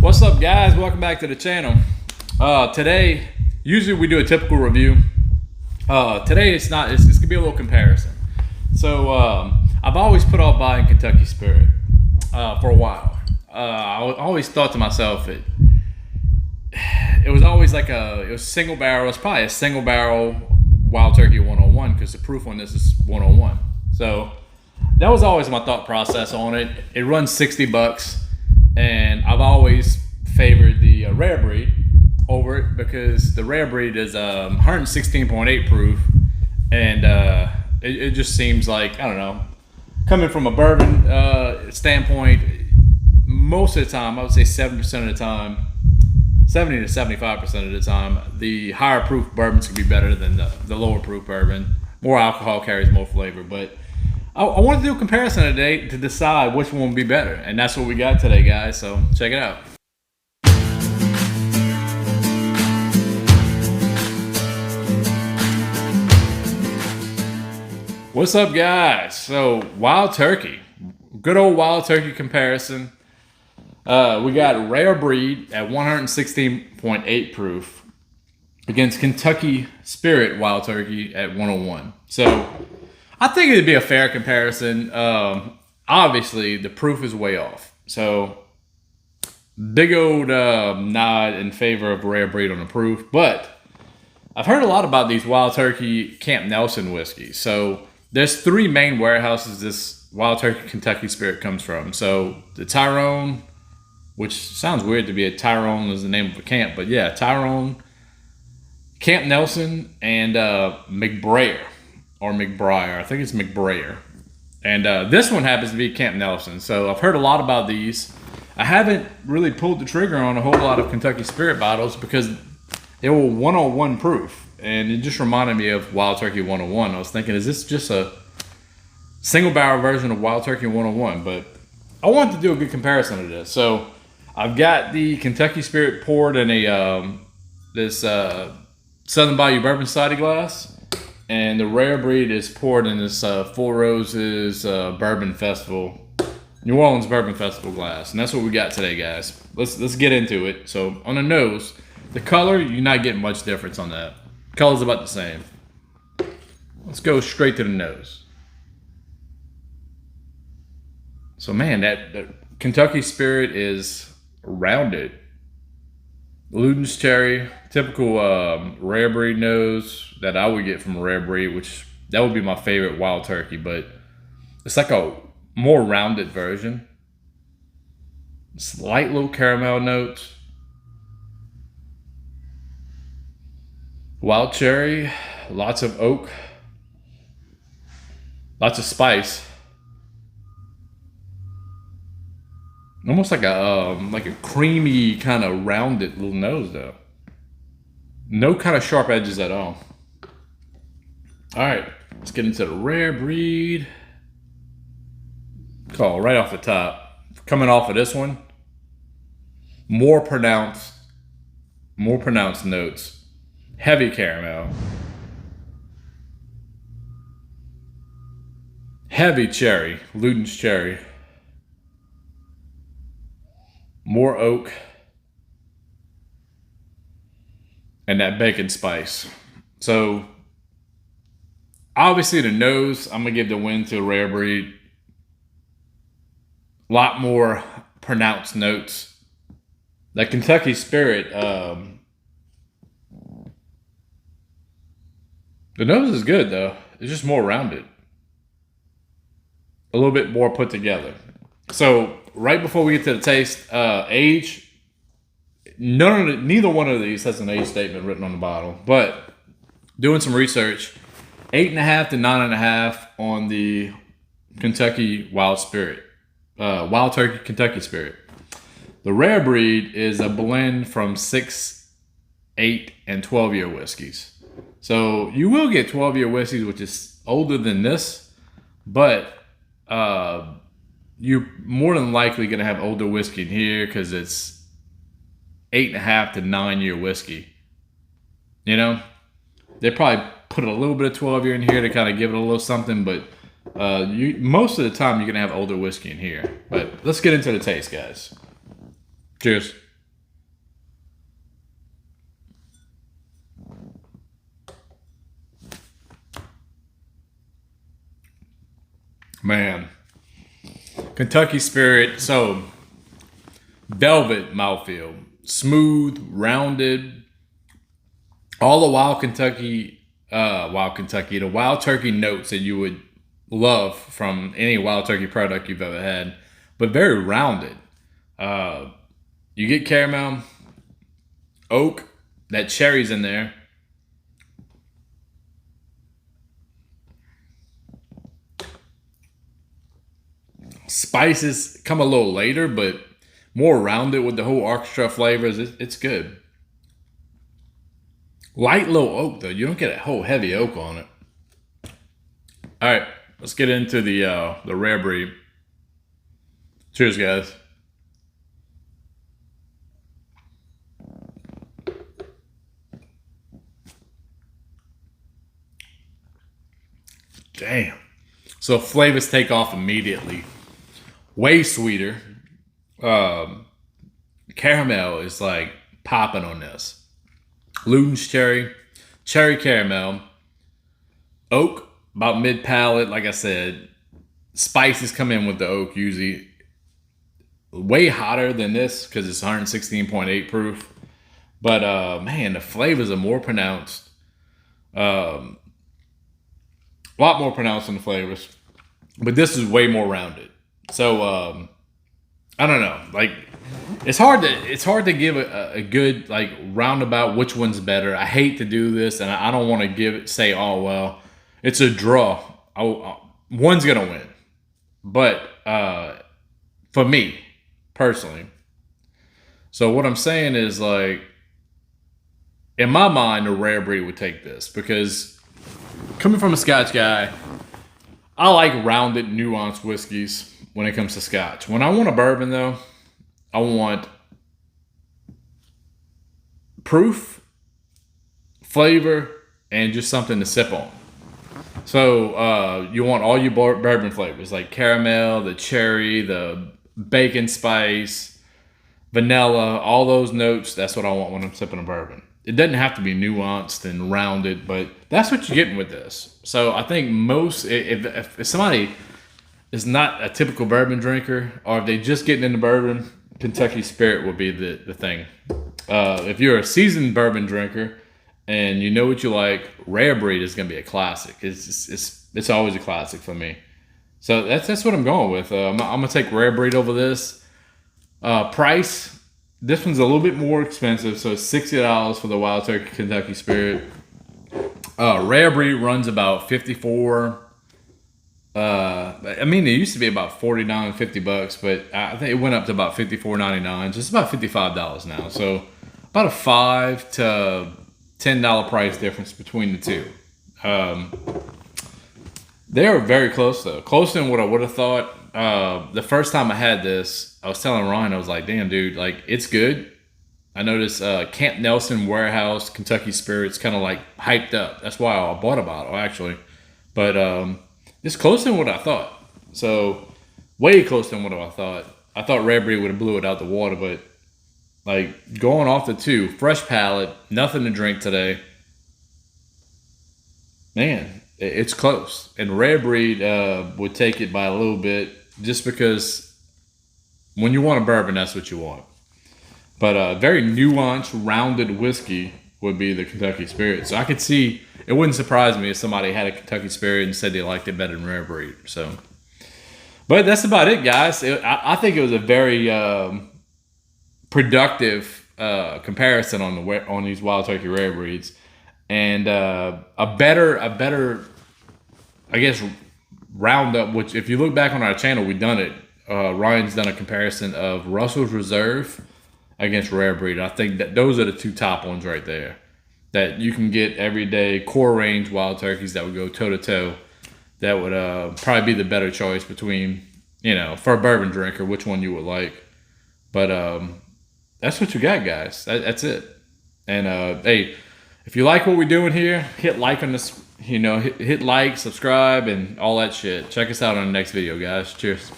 What's up, guys? Welcome back to the channel. Today, usually we do a typical review. Today it's gonna be a little comparison. So I've always put off buying Kentucky Spirit for a while. I always thought to myself it was always like it was single barrel. It's probably a single barrel Wild Turkey 101 because the proof on this is 101. So that was always my thought process on it. It runs $60. And I've always favored the rare breed over it because the rare breed is 116.8 proof, and it just seems like, I don't know, coming from a bourbon standpoint, most of the time, I would say 7% of the time, 70 to 75% of the time, the higher proof bourbons can be better than the lower proof bourbon. More alcohol carries more flavor, but I wanted to do a comparison today to decide which one would be better, and that's what we got today, guys, so check it out. What's up, guys? So, Wild Turkey. Good old Wild Turkey comparison. We got rare breed at 116.8 proof against Kentucky Spirit Wild Turkey at 101. So I think it'd be a fair comparison. Obviously, the proof is way off. So, big old nod in favor of rare breed on the proof. But I've heard a lot about these Wild Turkey Camp Nelson whiskeys. So, there's three main warehouses this Wild Turkey Kentucky Spirit comes from. So, the Tyrone, which sounds weird to be a Tyrone as the name of a camp. But yeah, Tyrone, Camp Nelson, and McBrayer. Or McBrayer. I think it's McBrayer. And this one happens to be Camp Nelson. So I've heard a lot about these. I haven't really pulled the trigger on a whole lot of Kentucky Spirit bottles because they were 101 proof. And it just reminded me of Wild Turkey 101. I was thinking, is this just a single barrel version of Wild Turkey 101? But I wanted to do a good comparison of this. So I've got the Kentucky Spirit poured in a this Southern Bayou Bourbon Society glass. And the rare breed is poured in this Four Roses Bourbon Festival, New Orleans Bourbon Festival glass. And that's what we got today, guys. Let's get into it. So on the nose, the color, you're not getting much difference on that. Color's about the same. Let's go straight to the nose. So man, that Kentucky Spirit is rounded. Luden's cherry, typical rare breed nose that I would get from a rare breed, which that would be my favorite Wild Turkey, but it's like a more rounded version. Slight little caramel notes. Wild cherry, lots of oak, lots of spice. Almost like a creamy kind of rounded little nose though. No kind of sharp edges at all. All right, let's get into the rare breed. Call right off the top. Coming off of this one, more pronounced notes. Heavy caramel. Heavy cherry, Luden's cherry. More oak. And that bacon spice. So, obviously the nose, I'm going to give the win to a rare breed. A lot more pronounced notes. That Kentucky Spirit, the nose is good though. It's just more rounded. A little bit more put together. So, right before we get to the taste, age, neither one of these has an age statement written on the bottle. But doing some research, 8.5 to 9.5 on the Kentucky Wild Spirit, Wild Turkey Kentucky Spirit. The rare breed is a blend from 6, 8, and 12-year whiskeys. So you will get 12-year whiskeys, which is older than this, but you're more than likely going to have older whiskey in here because it's 8.5 to 9-year whiskey. You know, they probably put a little bit of 12-year in here to kind of give it a little something, but most of the time you're going to have older whiskey in here. But let's get into the taste, guys. Cheers. Man, Kentucky Spirit. So velvet mouthfeel, smooth, rounded. All the the wild turkey notes that you would love from any wild turkey product you've ever had, but very rounded. You get caramel, oak, that cherry's in there. Spices come a little later, but more rounded with the whole orchestra flavors. It's good. Light little oak though. You don't get a whole heavy oak on it. All right, let's get into the rare breed. Cheers, guys. Damn. So flavors take off immediately. Way sweeter. Caramel is like popping on this. Luden's cherry, cherry caramel, oak, about mid palate. Like I said, spices come in with the oak usually. Way hotter than this because it's 116.8 proof. But man, the flavors are more pronounced. A lot more pronounced in the flavors. But this is way more rounded. So I don't know. Like it's hard to give a good like roundabout which one's better. I hate to do this, and I don't want to say oh well, it's a draw. One's gonna win. But for me personally, so what I'm saying is like in my mind, a rare breed would take this because coming from a Scotch guy, I like rounded, nuanced whiskeys when it comes to Scotch. When I want a bourbon, though, I want proof, flavor, and just something to sip on. So you want all your bourbon flavors, like caramel, the cherry, the bacon spice, vanilla, all those notes. That's what I want when I'm sipping a bourbon. It doesn't have to be nuanced and rounded, but that's what you're getting with this. So I think if somebody is not a typical bourbon drinker, or if they just getting into bourbon, Kentucky Spirit would be the thing. If you're a seasoned bourbon drinker and you know what you like, rare breed is going to be a classic. It's always a classic for me. So that's what I'm going with. I'm gonna take rare breed over this. Price. This one's a little bit more expensive, so it's $60 for the Wild Turkey Kentucky Spirit. Rare breed runs about $54. I mean, it used to be about $49, $50, but I think it went up to about $54.99. So it's about $55 now. So about a $5 to $10 price difference between the two. They are very close though, closer than what I would have thought. The first time I had this, I was telling Ryan, I was like, damn, dude, like, it's good. I noticed Camp Nelson Warehouse Kentucky Spirit's kind of like hyped up. That's why I bought a bottle, actually. But it's closer than what I thought. So, way closer than what I thought. I thought Rare Breed would have blew it out the water, but, like, going off the two, fresh palate, nothing to drink today. Man, it's close. And Rare Breed would take it by a little bit just because when you want a bourbon, that's what you want. But very nuanced, rounded whiskey would be the Kentucky Spirit. So I could see, it wouldn't surprise me if somebody had a Kentucky Spirit and said they liked it better than Rare Breed. So, but that's about it, guys. I think it was a very productive comparison on these Wild Turkey Rare Breeds, and a better, I guess, roundup. Which, if you look back on our channel, we've done it. Ryan's done a comparison of Russell's Reserve against Rare Breed. I think that those are the two top ones right there that you can get everyday core range wild turkeys that would go toe to toe. That would probably be the better choice between, for a bourbon drinker, which one you would like. But that's what you got, guys. That's it. And hey, if you like what we're doing here, hit like on this. Hit like, subscribe, and all that shit. Check us out on the next video, guys. Cheers.